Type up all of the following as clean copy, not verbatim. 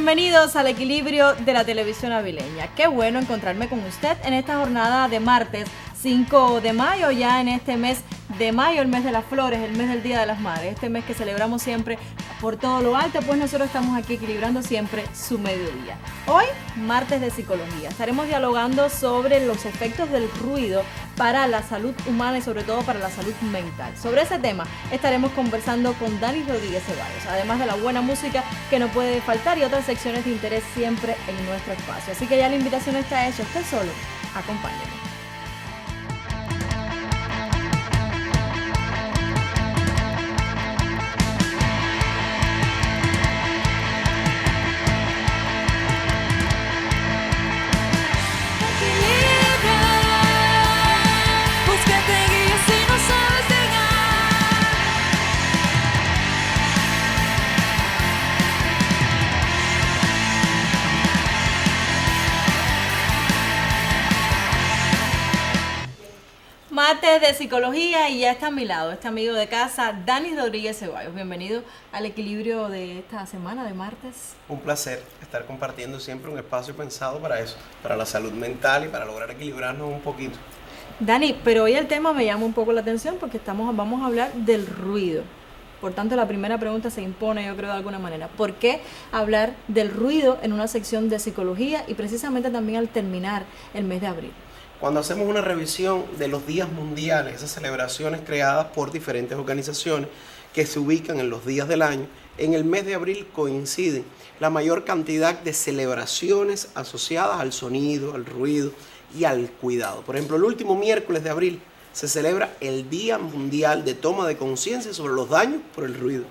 Bienvenidos al equilibrio de la televisión avileña. Qué bueno encontrarme con usted en esta jornada de martes 5 de mayo, ya en este mes de mayo, el mes de las flores, el mes del Día de las Madres, este mes que celebramos siempre por todo lo alto, pues nosotros estamos aquí equilibrando siempre su mediodía. Hoy, martes de psicología, estaremos dialogando sobre los efectos del ruido para la salud humana y sobre todo para la salud mental. Sobre ese tema estaremos conversando con Dani Rodríguez Ceballos, además de la buena música que no puede faltar y otras secciones de interés siempre en nuestro espacio. Así que ya la invitación está hecha, usted solo, acompáñeme. Martes de psicología y ya está a mi lado este amigo de casa, Dani Rodríguez Ceballos. Bienvenido al equilibrio de esta semana de martes. Un placer estar compartiendo siempre un espacio pensado para eso, para la salud mental y para lograr equilibrarnos un poquito. Dani, pero hoy el tema me llama un poco la atención porque vamos a hablar del ruido. Por tanto, la primera pregunta se impone, yo creo, de alguna manera. ¿Por qué hablar del ruido en una sección de psicología y precisamente también al terminar el mes de abril? Cuando hacemos una revisión de los días mundiales, esas celebraciones creadas por diferentes organizaciones que se ubican en los días del año, en el mes de abril coinciden la mayor cantidad de celebraciones asociadas al sonido, al ruido y al cuidado. Por ejemplo, el último miércoles de abril se celebra el Día Mundial de Toma de Conciencia sobre los daños por el ruido.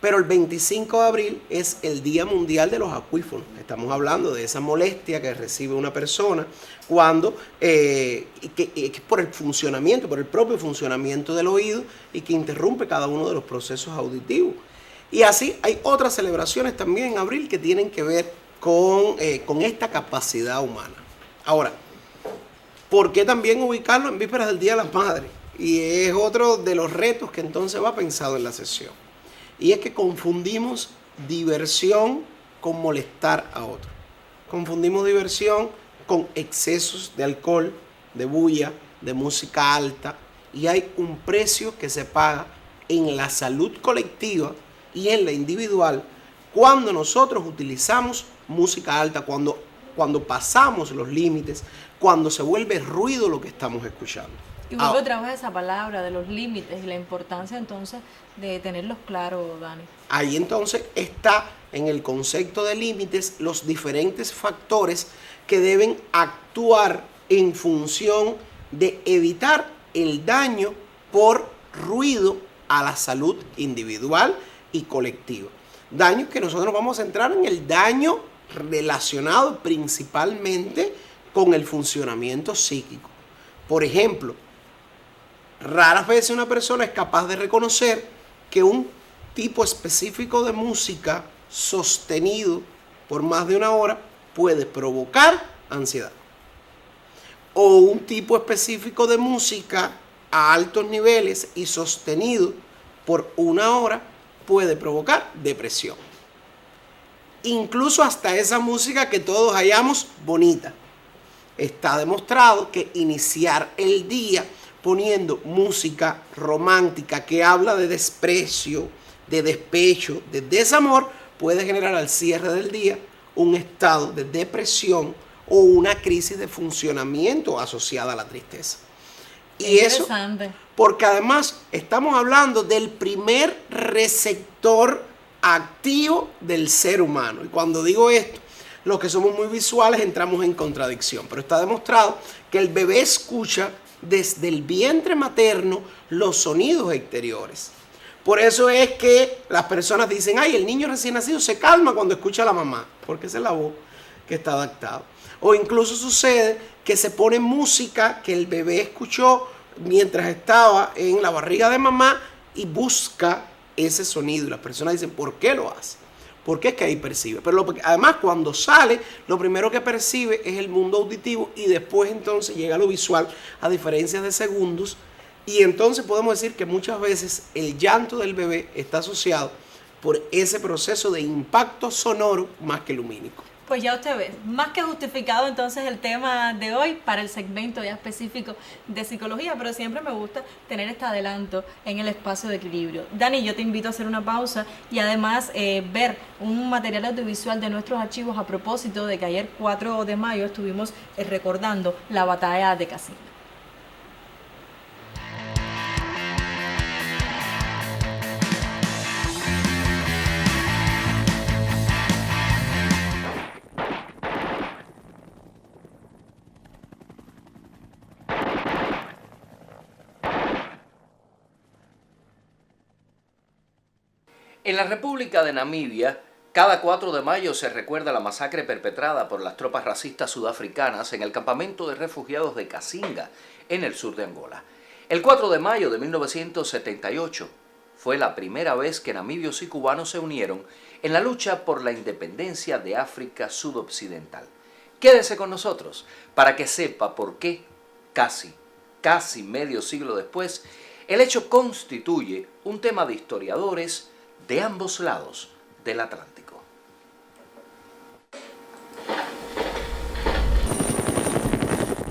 Pero el 25 de abril es el Día Mundial de los Acuífonos. Estamos hablando de esa molestia que recibe una persona cuando que es por el funcionamiento, por el propio funcionamiento del oído y que interrumpe cada uno de los procesos auditivos. Y así hay otras celebraciones también en abril que tienen que ver con esta capacidad humana. Ahora, ¿por qué también ubicarlo en vísperas del Día de las Madres? Y es otro de los retos que entonces va pensado en la sesión. Y es que confundimos diversión con molestar a otro. Confundimos diversión con excesos de alcohol, de bulla, de música alta. Y hay un precio que se paga en la salud colectiva y en la individual cuando nosotros utilizamos música alta, cuando pasamos los límites, cuando se vuelve ruido lo que estamos escuchando. Y vuelvo otra vez a esa palabra de los límites y la importancia entonces de tenerlos claros, Dani. Ahí entonces está en el concepto de límites los diferentes factores que deben actuar en función de evitar el daño por ruido a la salud individual y colectiva. Daños que nosotros vamos a centrar en el daño relacionado principalmente con el funcionamiento psíquico. Por ejemplo, raras veces una persona es capaz de reconocer que un tipo específico de música sostenido por más de una hora puede provocar ansiedad. O un tipo específico de música a altos niveles y sostenido por una hora puede provocar depresión. Incluso hasta esa música que todos hallamos bonita. Está demostrado que iniciar el día poniendo música romántica que habla de desprecio, de despecho, de desamor, puede generar al cierre del día un estado de depresión o una crisis de funcionamiento asociada a la tristeza. Y eso, porque además estamos hablando del primer receptor activo del ser humano. Y cuando digo esto, los que somos muy visuales entramos en contradicción, pero está demostrado que el bebé escucha desde el vientre materno los sonidos exteriores. Por eso es que las personas dicen, ay, el niño recién nacido se calma cuando escucha a la mamá, porque esa es la voz que está adaptada. O incluso sucede que se pone música que el bebé escuchó mientras estaba en la barriga de mamá y busca ese sonido. Y las personas dicen, ¿por qué lo hace? Porque es que ahí percibe. Pero además cuando sale, lo primero que percibe es el mundo auditivo y después entonces llega a lo visual a diferencia de segundos. Y entonces podemos decir que muchas veces el llanto del bebé está asociado por ese proceso de impacto sonoro más que lumínico. Pues ya usted ve, más que justificado entonces el tema de hoy para el segmento ya específico de psicología, pero siempre me gusta tener este adelanto en el espacio de equilibrio. Dani, yo te invito a hacer una pausa y además ver un material audiovisual de nuestros archivos a propósito de que ayer 4 de mayo estuvimos recordando la batalla de Casinga. En la República de Namibia, cada 4 de mayo se recuerda la masacre perpetrada por las tropas racistas sudafricanas en el campamento de refugiados de Casinga, en el sur de Angola. El 4 de mayo de 1978 fue la primera vez que namibios y cubanos se unieron en la lucha por la independencia de África Sudoccidental. Quédese con nosotros para que sepa por qué, casi medio siglo después, el hecho constituye un tema de historiadores de ambos lados del Atlántico.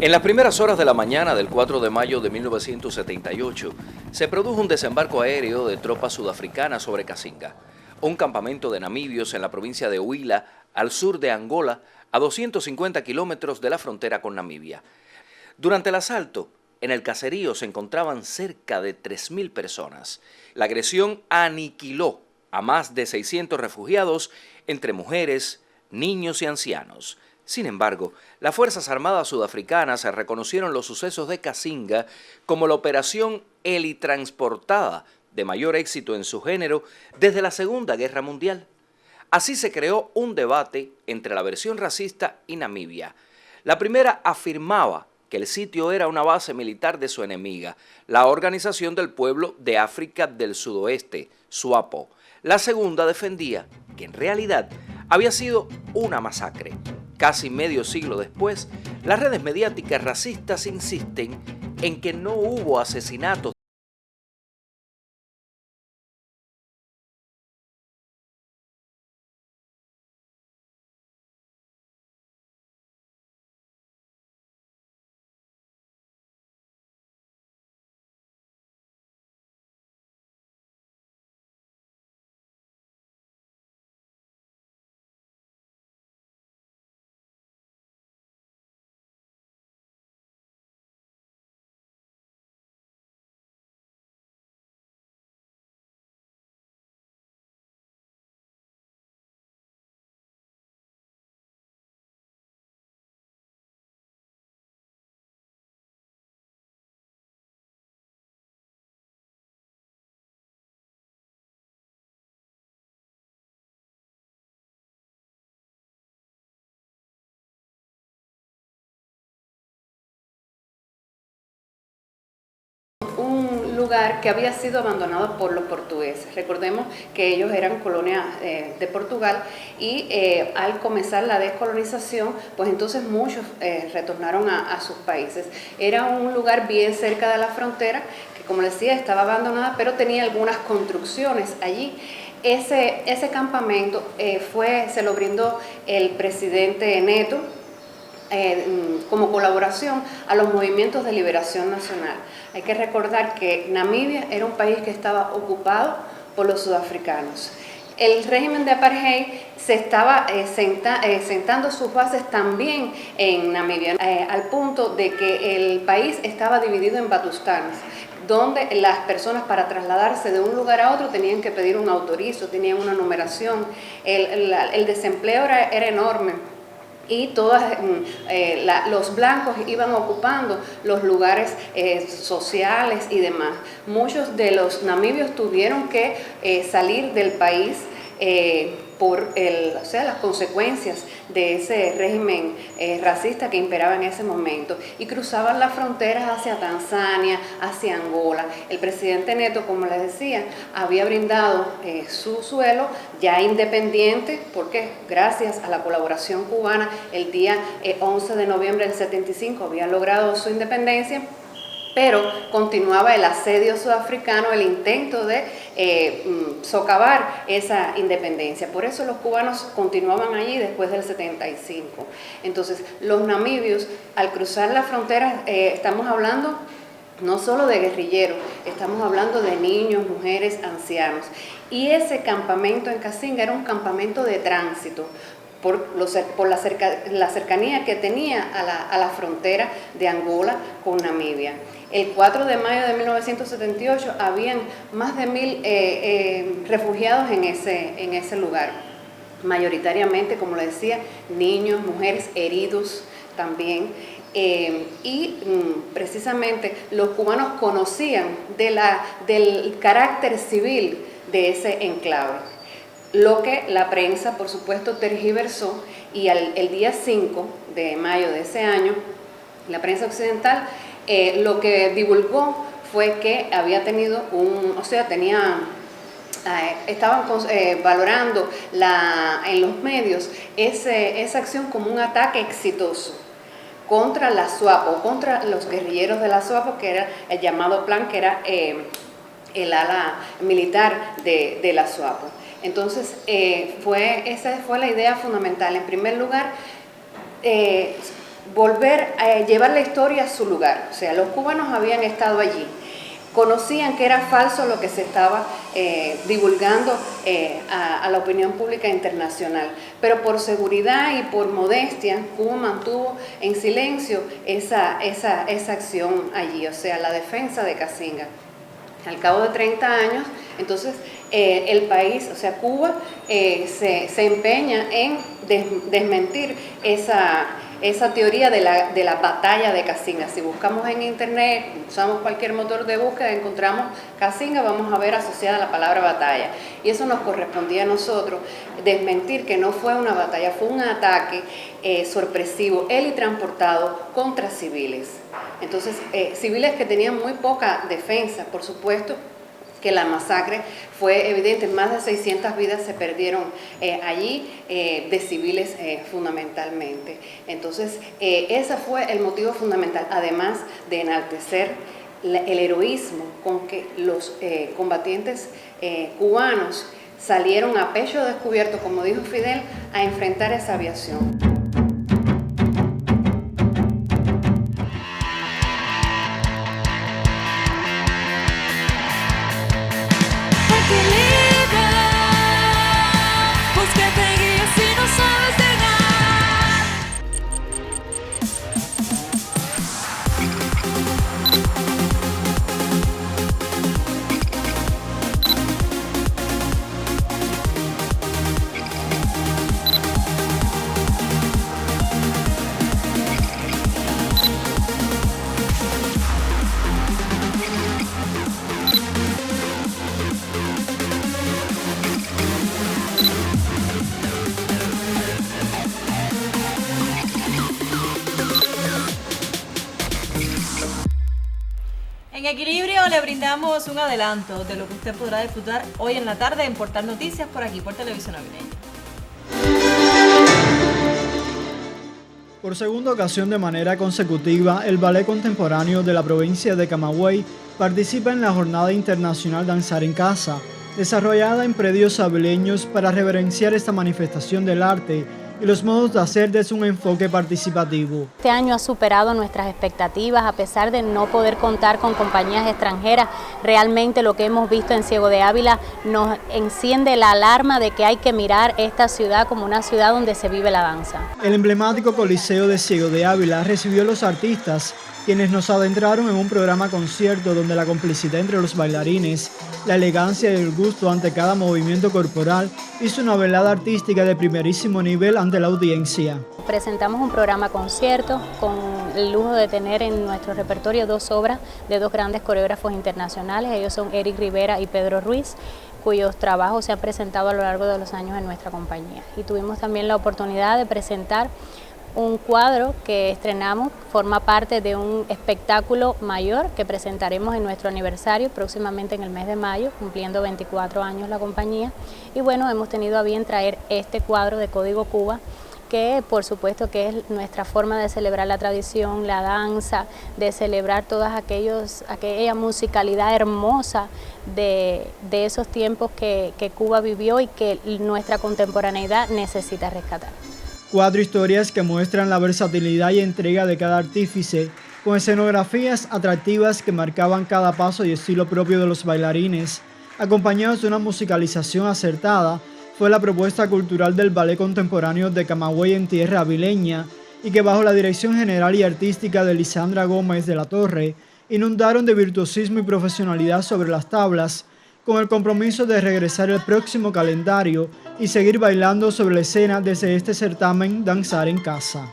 En las primeras horas de la mañana del 4 de mayo de 1978, se produjo un desembarco aéreo de tropas sudafricanas sobre Casinga, un campamento de namibios en la provincia de Huila, al sur de Angola, a 250 kilómetros de la frontera con Namibia. Durante el asalto, en el caserío se encontraban cerca de 3.000 personas. La agresión aniquiló a más de 600 refugiados, entre mujeres, niños y ancianos. Sin embargo, las Fuerzas Armadas sudafricanas reconocieron los sucesos de Casinga como la operación helitransportada de mayor éxito en su género desde la Segunda Guerra Mundial. Así se creó un debate entre la versión racista y Namibia. La primera afirmaba que el sitio era una base militar de su enemiga, la Organización del Pueblo de África del Sudoeste, SWAPO. La segunda defendía que en realidad había sido una masacre. Casi medio siglo después, las redes mediáticas racistas insisten en que no hubo asesinatos. Un lugar que había sido abandonado por los portugueses. Recordemos que ellos eran colonia de Portugal y al comenzar la descolonización, pues entonces muchos retornaron a sus países. Era un lugar bien cerca de la frontera, que como les decía estaba abandonada, pero tenía algunas construcciones allí. Ese campamento se lo brindó el presidente Neto, como colaboración a los movimientos de liberación nacional. Hay que recordar que Namibia era un país que estaba ocupado por los sudafricanos. El régimen de apartheid se estaba sentando sus bases también en Namibia, al punto de que el país estaba dividido en batustanes, donde las personas para trasladarse de un lugar a otro tenían que pedir un autorizo, tenían una numeración, el desempleo era enorme. Y los blancos iban ocupando los lugares sociales y demás. Muchos de los namibios tuvieron que salir del país por las consecuencias de ese régimen racista que imperaba en ese momento, y cruzaban las fronteras hacia Tanzania, hacia Angola. El presidente Neto, como les decía, había brindado su suelo ya independiente, porque gracias a la colaboración cubana, el día 11 de noviembre del 75 había logrado su independencia. pero continuaba el asedio sudafricano, el intento de socavar esa independencia. Por eso los cubanos continuaban allí después del 75. Entonces, los namibios, al cruzar la frontera, estamos hablando no solo de guerrilleros, estamos hablando de niños, mujeres, ancianos. Y ese campamento en Cassinga era un campamento de tránsito, por la cercanía que tenía a la frontera de Angola con Namibia. El 4 de mayo de 1978 habían más de 1.000 refugiados en ese lugar, mayoritariamente, como le decía, niños, mujeres, heridos también. Precisamente los cubanos conocían del carácter civil de ese enclave, lo que la prensa, por supuesto, tergiversó, y el día 5 de mayo de ese año, la prensa occidental lo que divulgó fue que había tenido estaban valorando en los medios esa acción como un ataque exitoso contra la SWAPO, contra los guerrilleros de la SWAPO, que era el llamado plan, que era el ala militar de la SWAPO. Entonces, esa fue la idea fundamental. En primer lugar, volver a llevar la historia a su lugar. O sea, los cubanos habían estado allí, conocían que era falso lo que se estaba divulgando a la opinión pública internacional, pero por seguridad y por modestia, Cuba mantuvo en silencio esa acción allí, o sea, la defensa de Cassinga. Al cabo de 30 años, entonces, el país, o sea, Cuba, se empeña en desmentir esa teoría de la batalla de Cassinga. Si buscamos en internet, usamos cualquier motor de búsqueda, encontramos Cassinga, vamos a ver asociada la palabra batalla. Y eso nos correspondía a nosotros, desmentir que no fue una batalla, fue un ataque sorpresivo, helitransportado contra civiles. Entonces, civiles que tenían muy poca defensa, por supuesto, que la masacre fue evidente, más de 600 vidas se perdieron allí, de civiles fundamentalmente. Entonces, ese fue el motivo fundamental, además de enaltecer el heroísmo con que los combatientes cubanos salieron a pecho descubierto, como dijo Fidel, a enfrentar esa aviación. En Equilibrio le brindamos un adelanto de lo que usted podrá disfrutar hoy en la tarde en Portal Noticias, por aquí, por Televisión Avileña. Por segunda ocasión de manera consecutiva, el Ballet Contemporáneo de la provincia de Camagüey participa en la Jornada Internacional Danzar en Casa, desarrollada en predios avileños para reverenciar esta manifestación del arte y los modos de hacer desde un enfoque participativo. Este año ha superado nuestras expectativas, a pesar de no poder contar con compañías extranjeras. Realmente lo que hemos visto en Ciego de Ávila nos enciende la alarma de que hay que mirar esta ciudad como una ciudad donde se vive la danza. El emblemático Coliseo de Ciego de Ávila recibió a los artistas, quienes nos adentraron en un programa concierto donde la complicidad entre los bailarines, la elegancia y el gusto ante cada movimiento corporal hizo una velada artística de primerísimo nivel ante la audiencia. Presentamos un programa concierto con el lujo de tener en nuestro repertorio 2 obras de 2 grandes coreógrafos internacionales. Ellos son Eric Rivera y Pedro Ruiz, cuyos trabajos se han presentado a lo largo de los años en nuestra compañía. Y tuvimos también la oportunidad de presentar un cuadro que estrenamos, forma parte de un espectáculo mayor que presentaremos en nuestro aniversario próximamente en el mes de mayo, cumpliendo 24 años la compañía. Y bueno, hemos tenido a bien traer este cuadro de Código Cuba, que por supuesto que es nuestra forma de celebrar la tradición, la danza, de celebrar aquella musicalidad hermosa de esos tiempos que Cuba vivió y que nuestra contemporaneidad necesita rescatar. 4 historias que muestran la versatilidad y entrega de cada artífice, con escenografías atractivas que marcaban cada paso y estilo propio de los bailarines, acompañados de una musicalización acertada, fue la propuesta cultural del Ballet Contemporáneo de Camagüey en tierra avileña y que bajo la dirección general y artística de Lisandra Gómez de la Torre, inundaron de virtuosismo y profesionalidad sobre las tablas, con el compromiso de regresar el próximo calendario y seguir bailando sobre la escena desde este certamen Danzar en Casa.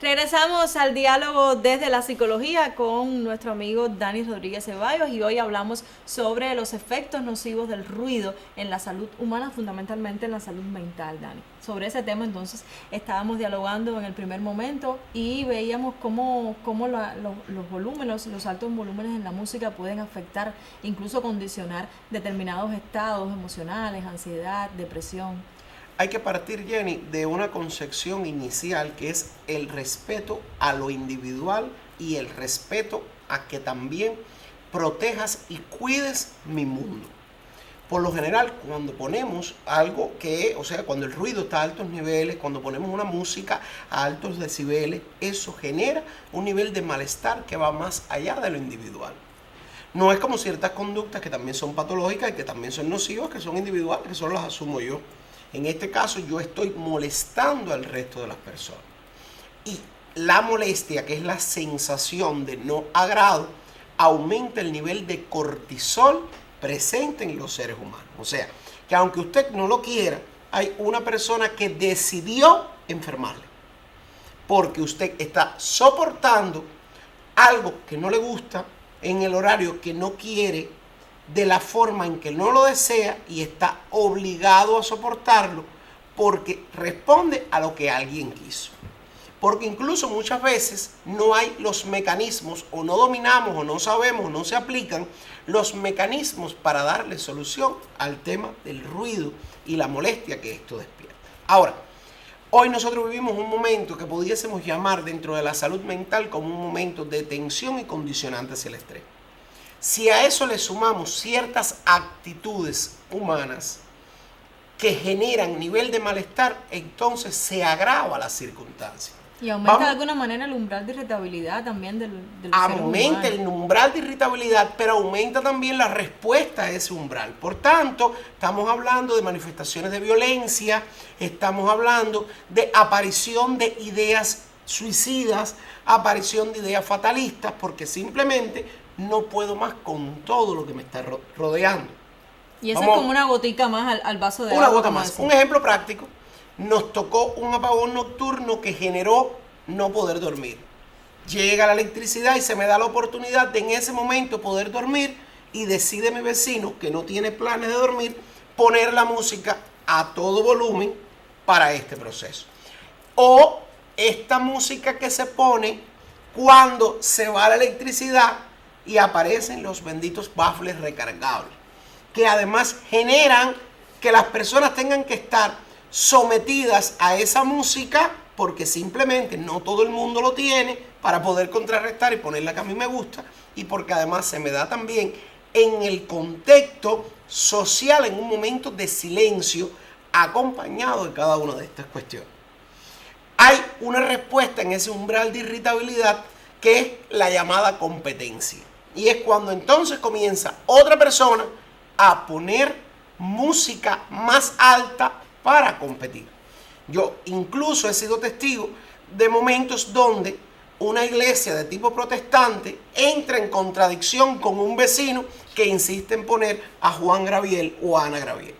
Regresamos al diálogo desde la psicología con nuestro amigo Dani Rodríguez Ceballos y hoy hablamos sobre los efectos nocivos del ruido en la salud humana, fundamentalmente en la salud mental, Dani. Sobre ese tema entonces estábamos dialogando en el primer momento y veíamos cómo los volúmenes, los altos volúmenes en la música pueden afectar, incluso condicionar determinados estados emocionales, ansiedad, depresión. Hay que partir, Jenny, de una concepción inicial que es el respeto a lo individual y el respeto a que también protejas y cuides mi mundo. Por lo general, cuando ponemos algo cuando el ruido está a altos niveles, cuando ponemos una música a altos decibeles, eso genera un nivel de malestar que va más allá de lo individual. No es como ciertas conductas que también son patológicas y que también son nocivas, que son individuales, que solo las asumo yo. En este caso yo estoy molestando al resto de las personas. Y la molestia, que es la sensación de no agrado, aumenta el nivel de cortisol presente en los seres humanos. O sea, que aunque usted no lo quiera, hay una persona que decidió enfermarle. Porque usted está soportando algo que no le gusta en el horario que no quiere, de la forma en que no lo desea y está obligado a soportarlo porque responde a lo que alguien quiso. Porque incluso muchas veces no hay los mecanismos, o no dominamos, o no sabemos, o no se aplican los mecanismos para darle solución al tema del ruido y la molestia que esto despierta. Ahora, hoy nosotros vivimos un momento que pudiésemos llamar dentro de la salud mental como un momento de tensión y condicionante hacia el estrés. Si a eso le sumamos ciertas actitudes humanas que generan nivel de malestar, entonces se agrava la circunstancia. Y aumenta de alguna manera el umbral de irritabilidad también del aumenta el umbral de irritabilidad, pero aumenta también la respuesta a ese umbral. Por tanto, estamos hablando de manifestaciones de violencia, estamos hablando de aparición de ideas suicidas, aparición de ideas fatalistas, porque simplemente no puedo más con todo lo que me está rodeando. Y eso es como una gotica más al vaso de agua. Una gota más. Un ejemplo práctico. Nos tocó un apagón nocturno que generó no poder dormir. Llega la electricidad y se me da la oportunidad de en ese momento poder dormir, y decide mi vecino, que no tiene planes de dormir, poner la música a todo volumen para este proceso. O esta música que se pone cuando se va la electricidad y aparecen los benditos baffles recargables, que además generan que las personas tengan que estar sometidas a esa música, porque simplemente no todo el mundo lo tiene para poder contrarrestar y poner la que a mí me gusta, y porque además se me da también en el contexto social, en un momento de silencio, acompañado de cada una de estas cuestiones. Hay una respuesta en ese umbral de irritabilidad, que es la llamada competencia. Y es cuando entonces comienza otra persona a poner música más alta para competir. Yo incluso he sido testigo de momentos donde una iglesia de tipo protestante entra en contradicción con un vecino que insiste en poner a Juan Gabriel o a Ana Gabriel.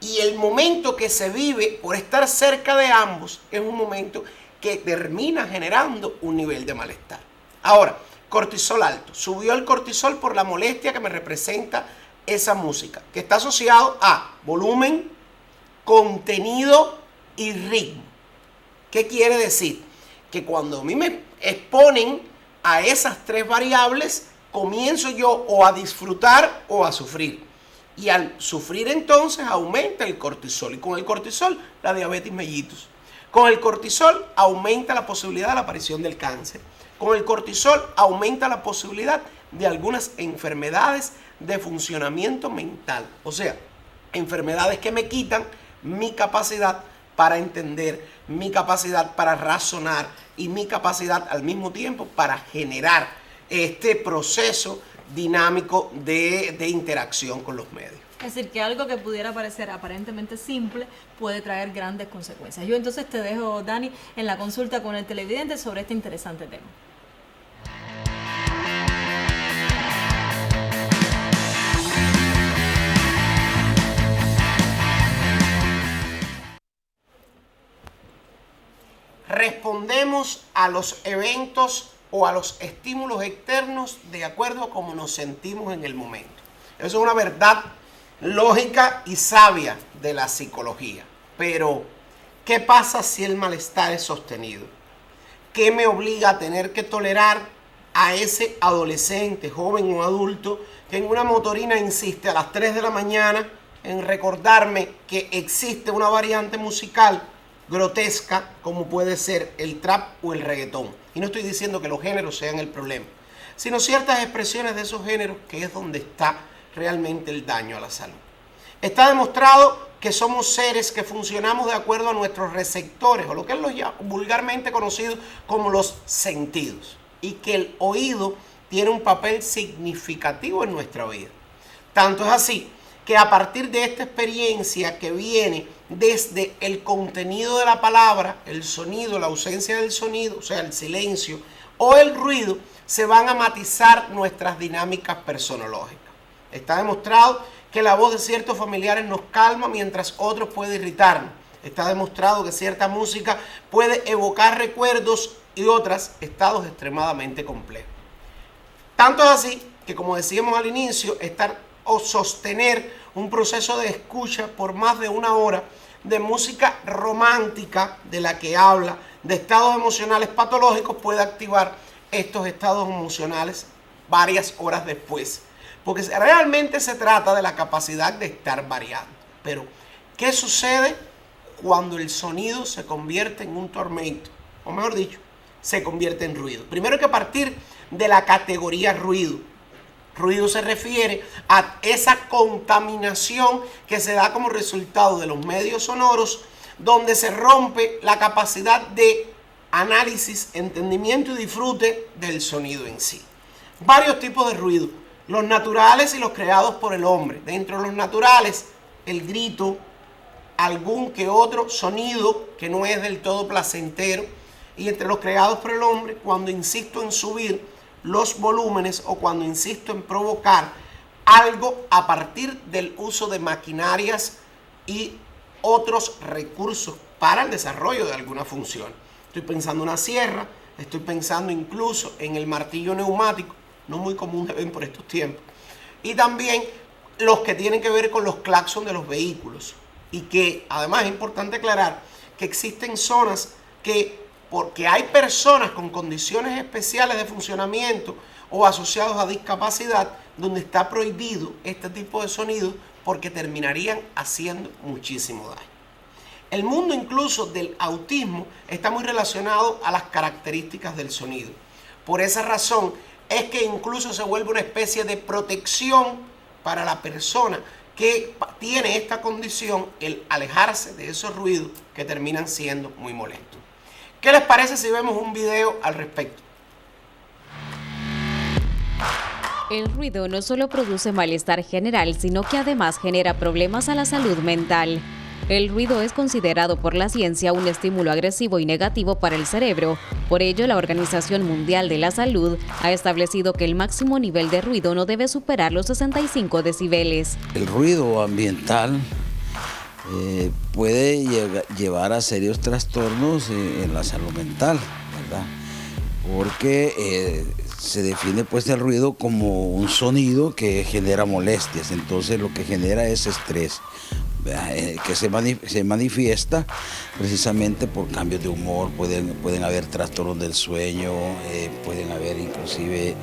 Y el momento que se vive por estar cerca de ambos es un momento que termina generando un nivel de malestar. Ahora, cortisol alto. Subió el cortisol por la molestia que me representa esa música, que está asociado a volumen, contenido y ritmo. ¿Qué quiere decir? Que cuando a mí me exponen a esas tres variables, comienzo yo o a disfrutar o a sufrir. Y al sufrir entonces aumenta el cortisol. Y con el cortisol la diabetes mellitus. Con el cortisol aumenta la posibilidad de la aparición del cáncer. Con el cortisol aumenta la posibilidad de algunas enfermedades de funcionamiento mental. O sea, enfermedades que me quitan mi capacidad para entender, mi capacidad para razonar y mi capacidad al mismo tiempo para generar este proceso dinámico de interacción con los medios. Es decir, que algo que pudiera parecer aparentemente simple puede traer grandes consecuencias. Yo entonces te dejo, Dani, en la consulta con el televidente sobre este interesante tema. Respondemos a los eventos o a los estímulos externos de acuerdo a cómo nos sentimos en el momento. Eso es una verdad lógica y sabia de la psicología. Pero, ¿qué pasa si el malestar es sostenido? ¿Qué me obliga a tener que tolerar a ese adolescente, joven o adulto que en una motorina insiste a las 3 de la mañana en recordarme que existe una variante musical grotesca como puede ser el trap o el reggaetón? Y no estoy diciendo que los géneros sean el problema, sino ciertas expresiones de esos géneros, que es donde está realmente el daño a la salud. Está demostrado que somos seres que funcionamos de acuerdo a nuestros receptores, o lo que es lo ya vulgarmente conocido como los sentidos, y que el oído tiene un papel significativo en nuestra vida. Tanto es así que a partir de esta experiencia que viene desde el contenido de la palabra, el sonido, la ausencia del sonido, o sea, el silencio o el ruido, se van a matizar nuestras dinámicas personológicas. Está demostrado que la voz de ciertos familiares nos calma mientras otros puede irritarnos. Está demostrado que cierta música puede evocar recuerdos y otras estados extremadamente complejos. Tanto es así que, como decíamos al inicio, sostener un proceso de escucha por más de una hora de música romántica de la que habla de estados emocionales patológicos puede activar estos estados emocionales varias horas después, porque realmente se trata de la capacidad de estar variando. Pero, ¿qué sucede cuando el sonido se convierte en un tormento? O mejor dicho, se convierte en ruido. Primero hay que partir de la categoría ruido. Ruido se refiere a esa contaminación que se da como resultado de los medios sonoros, donde se rompe la capacidad de análisis, entendimiento y disfrute del sonido en sí. Varios tipos de ruido, los naturales y los creados por el hombre. Dentro de los naturales, el grito, algún que otro sonido que no es del todo placentero, y entre los creados por el hombre cuando insisto en subir los volúmenes o cuando insisto en provocar algo a partir del uso de maquinarias y otros recursos para el desarrollo de alguna función. Estoy pensando en una sierra, estoy pensando incluso en el martillo neumático, no muy común de ver por estos tiempos, y también los que tienen que ver con los claxons de los vehículos. Y que además es importante aclarar que existen zonas que, porque hay personas con condiciones especiales de funcionamiento o asociados a discapacidad, donde está prohibido este tipo de sonidos porque terminarían haciendo muchísimo daño. El mundo incluso del autismo está muy relacionado a las características del sonido. Por esa razón es que incluso se vuelve una especie de protección para la persona que tiene esta condición, el alejarse de esos ruidos que terminan siendo muy molestos. ¿Qué les parece si vemos un video al respecto? El ruido no solo produce malestar general, sino que además genera problemas a la salud mental. El ruido es considerado por la ciencia un estímulo agresivo y negativo para el cerebro. Por ello, la Organización Mundial de la Salud ha establecido que el máximo nivel de ruido no debe superar los 65 decibeles. El ruido ambiental puede llevar a serios trastornos en la salud mental, ¿verdad? Porque se define pues el ruido como un sonido que genera molestias, entonces lo que genera es estrés, que se manifiesta precisamente por cambios de humor, pueden haber trastornos del sueño, pueden haber inclusive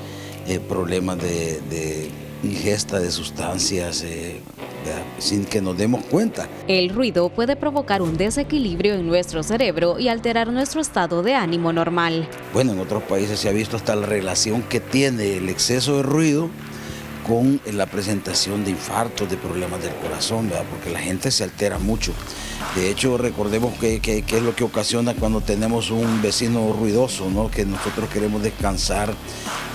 problemas de ingesta de sustancias sin que nos demos cuenta. El ruido puede provocar un desequilibrio en nuestro cerebro y alterar nuestro estado de ánimo normal. Bueno, en otros países se ha visto hasta la relación que tiene el exceso de ruido con la presentación de infartos, de problemas del corazón, ¿verdad? Porque la gente se altera mucho. De hecho, recordemos que es lo que ocasiona cuando tenemos un vecino ruidoso, ¿no? Que nosotros queremos descansar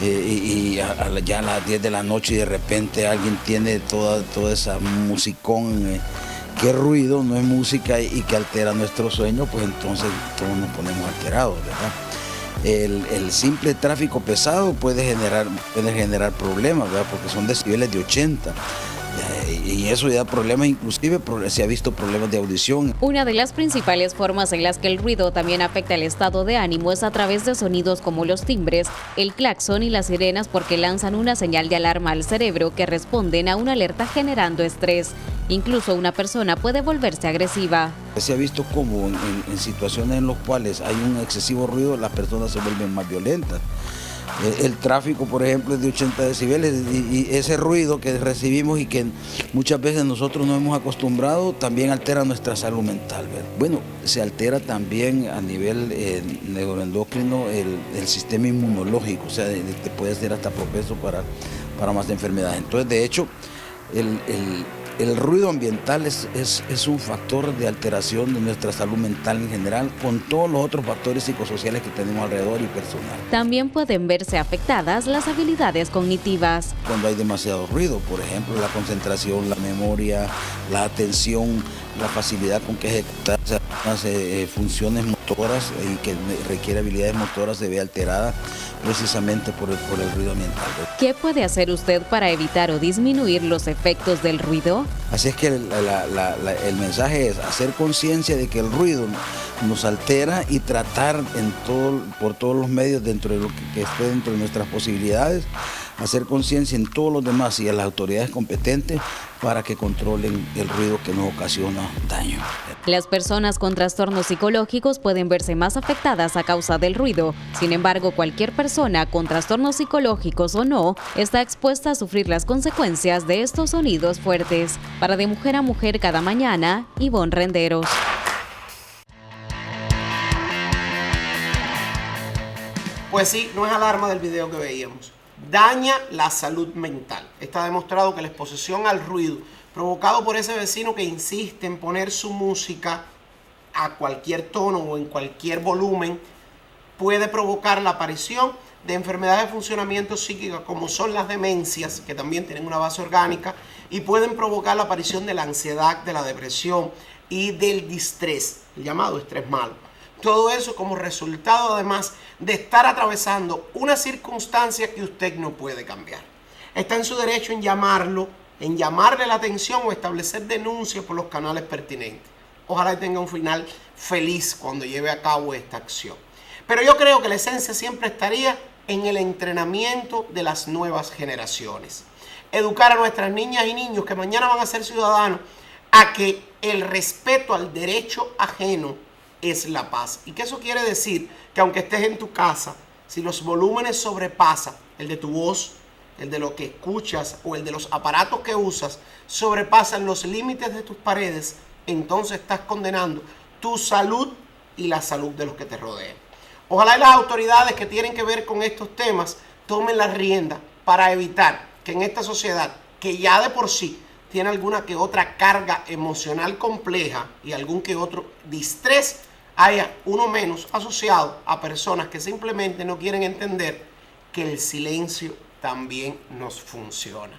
ya a las 10 de la noche y de repente alguien tiene toda esa musicón, qué ruido, no es música y que altera nuestro sueño, pues entonces todos nos ponemos alterados, ¿verdad? El simple tráfico pesado puede generar problemas, ¿verdad? Porque son decibeles de 80. Y eso ya da problemas, inclusive se ha visto problemas de audición. Una de las principales formas en las que el ruido también afecta el estado de ánimo es a través de sonidos como los timbres, el claxon y las sirenas, porque lanzan una señal de alarma al cerebro que responden a una alerta generando estrés. Incluso una persona puede volverse agresiva. Se ha visto como en situaciones en las cuales hay un excesivo ruido, las personas se vuelven más violentas. El tráfico, por ejemplo, es de 80 decibeles y ese ruido que recibimos y que muchas veces nosotros no hemos acostumbrado también altera nuestra salud mental, ¿verdad? Bueno, se altera también a nivel neuroendocrino el sistema inmunológico, o sea, te puede ser hasta propenso para más enfermedades. Entonces, de hecho, el ruido ambiental es un factor de alteración de nuestra salud mental en general, con todos los otros factores psicosociales que tenemos alrededor y personal. También pueden verse afectadas las habilidades cognitivas. Cuando hay demasiado ruido, por ejemplo, la concentración, la memoria, la atención, la facilidad con que ejecutar algunas funciones motoras y que requiere habilidades motoras se ve alterada precisamente por el ruido ambiental. ¿Qué puede hacer usted para evitar o disminuir los efectos del ruido? Así es que el mensaje es hacer conciencia de que el ruido nos altera y tratar por todos los medios dentro de lo que esté dentro de nuestras posibilidades, hacer conciencia en todos los demás y a las autoridades competentes para que controlen el ruido que nos ocasiona daño. Las personas con trastornos psicológicos pueden verse más afectadas a causa del ruido. Sin embargo, cualquier persona con trastornos psicológicos o no está expuesta a sufrir las consecuencias de estos sonidos fuertes. Para De Mujer a Mujer cada mañana, Ivonne Renderos. Pues sí, no es alarma del video que veíamos. Daña la salud mental. Está demostrado que la exposición al ruido provocado por ese vecino que insiste en poner su música a cualquier tono o en cualquier volumen puede provocar la aparición de enfermedades de funcionamiento psíquico como son las demencias, que también tienen una base orgánica, y pueden provocar la aparición de la ansiedad, de la depresión y del distrés, el llamado estrés malo. Todo eso como resultado además de estar atravesando una circunstancia que usted no puede cambiar. Está en su derecho en llamarlo, en llamarle la atención o establecer denuncias por los canales pertinentes. Ojalá tenga un final feliz cuando lleve a cabo esta acción. Pero yo creo que la esencia siempre estaría en el entrenamiento de las nuevas generaciones. Educar a nuestras niñas y niños que mañana van a ser ciudadanos a que el respeto al derecho ajeno es la paz. ¿Y qué eso quiere decir? Que aunque estés en tu casa, si los volúmenes sobrepasan el de tu voz, el de lo que escuchas o el de los aparatos que usas, sobrepasan los límites de tus paredes, entonces estás condenando tu salud y la salud de los que te rodean. Ojalá las autoridades que tienen que ver con estos temas tomen la rienda para evitar que en esta sociedad, que ya de por sí tiene alguna que otra carga emocional compleja y algún que otro distrés, haya uno menos asociado a personas que simplemente no quieren entender que el silencio también nos funciona.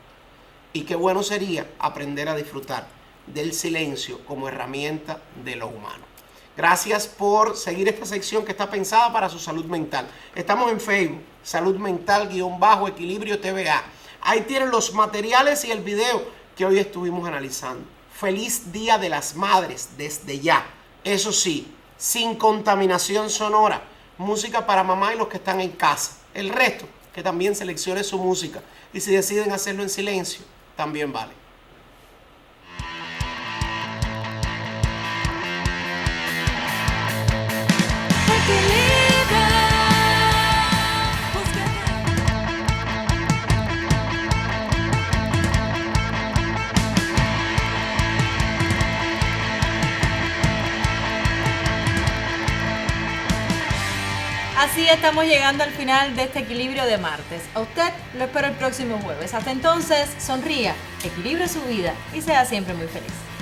Y qué bueno sería aprender a disfrutar del silencio como herramienta de lo humano. Gracias por seguir esta sección que está pensada para su salud mental. Estamos en Facebook, Salud Mental-Equilibrio TVA. Ahí tienen los materiales y el video que hoy estuvimos analizando. Feliz Día de las Madres desde ya. Eso sí, sin contaminación sonora. Música para mamá y los que están en casa. El resto, que también seleccione su música. Y si deciden hacerlo en silencio, también vale. Así estamos llegando al final de este equilibrio de martes. A usted lo espero el próximo jueves. Hasta entonces, sonría, equilibre su vida y sea siempre muy feliz.